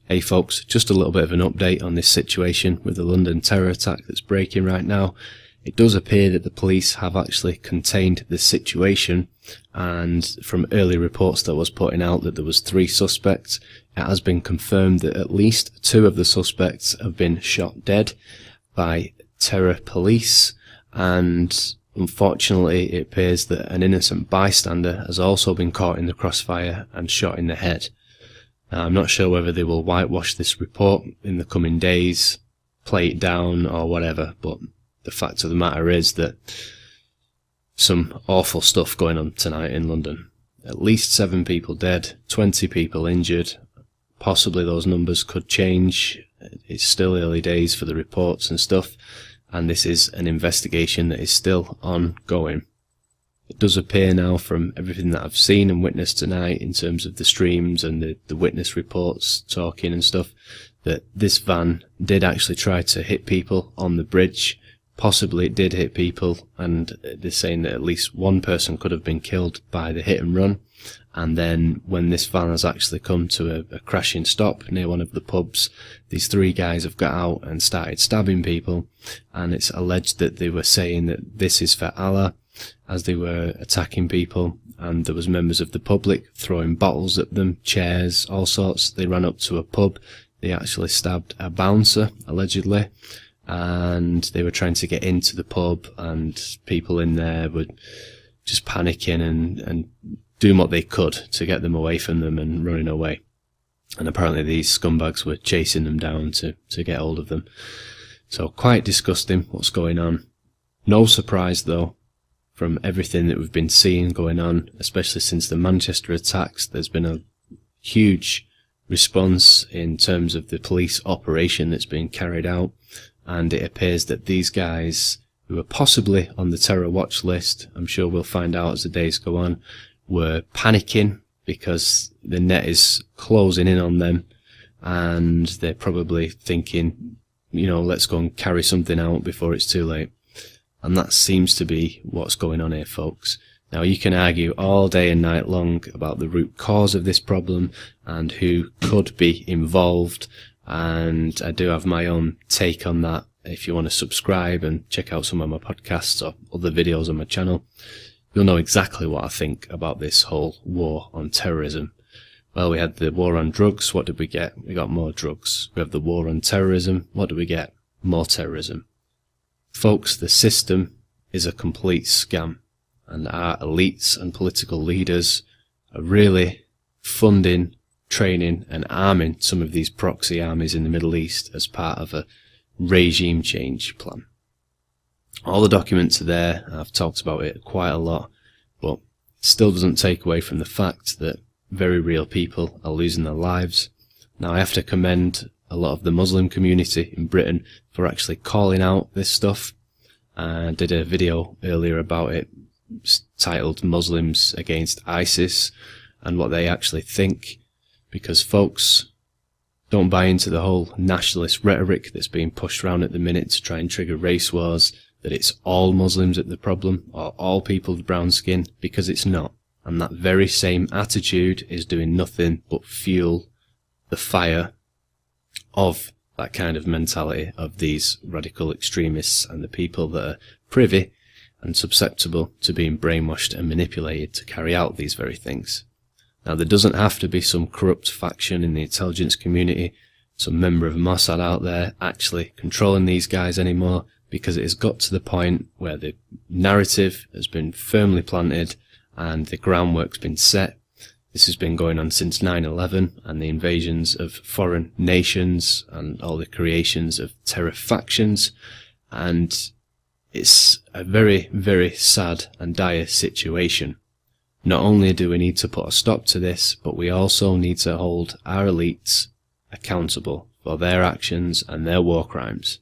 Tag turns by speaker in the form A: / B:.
A: Hey folks, just a little bit of an update on this situation with the London terror attack that's breaking right now. It does appear that the police have actually contained the situation, and from early reports that was putting out that there was 3 suspects, it has been confirmed that at least 2 of the suspects have been shot dead by terror police, and unfortunately it appears that an innocent bystander has also been caught in the crossfire and shot in the head. Now, I'm not sure whether they will whitewash this report in the coming days, play it down or whatever, but the fact of the matter is that some awful stuff going on tonight in London. At least 7 people dead, 20 people injured. Possibly those numbers could change. It's still early days for the reports and stuff, and this is an investigation that is still ongoing. It does appear now, from everything that I've seen and witnessed tonight in terms of the streams and the witness reports talking and stuff, that this van did actually try to hit people on the bridge. Possibly it did hit people, and they're saying that at least 1 person could have been killed by the hit and run. And then when this van has actually come to a crashing stop near one of the pubs, these 3 guys have got out and started stabbing people, and it's alleged that they were saying that this is for Allah as they were attacking people, and there was members of the public throwing bottles at them, chairs, all sorts. They ran up to a pub, they actually stabbed a bouncer, allegedly, and they were trying to get into the pub, and people in there were just panicking and doing what they could to get them away from them and running away. And apparently these scumbags were chasing them down to get hold of them. So quite disgusting what's going on. No surprise though, from everything that we've been seeing going on, especially since the Manchester attacks. There's been a huge response in terms of the police operation that's being carried out, and it appears that these guys, who are possibly on the terror watch list, I'm sure we'll find out as the days go on, were panicking because the net is closing in on them, and they're probably thinking, you know, let's go and carry something out before it's too late. And that seems to be what's going on here, folks. Now, you can argue all day and night long about the root cause of this problem and who could be involved, and I do have my own take on that. If you want to subscribe and check out some of my podcasts or other videos on my channel, you'll know exactly what I think about this whole war on terrorism. Well, we had the war on drugs. What did we get? We got more drugs. We have the war on terrorism. What do we get? More terrorism. Folks, the system is a complete scam, and our elites and political leaders are really funding, training and arming some of these proxy armies in the Middle East as part of a regime change plan. All the documents are there. I've talked about it quite a lot, but it still doesn't take away from the fact that very real people are losing their lives. Now, I have to commend a lot of the Muslim community in Britain for actually calling out this stuff. I did a video earlier about it titled Muslims Against ISIS and what they actually think, because folks, don't buy into the whole nationalist rhetoric that's being pushed around at the minute to try and trigger race wars, that it's all Muslims at the problem or all people with brown skin, because it's not. And that very same attitude is doing nothing but fuel the fire of that kind of mentality of these radical extremists and the people that are privy and susceptible to being brainwashed and manipulated to carry out these very things. Now, there doesn't have to be some corrupt faction in the intelligence community, some member of Mossad out there actually controlling these guys anymore, because it has got to the point where the narrative has been firmly planted and the groundwork's been set. This has been going on since 9/11 and the invasions of foreign nations and all the creations of terror factions, and it's a very, very sad and dire situation. Not only do we need to put a stop to this, but we also need to hold our elites accountable for their actions and their war crimes.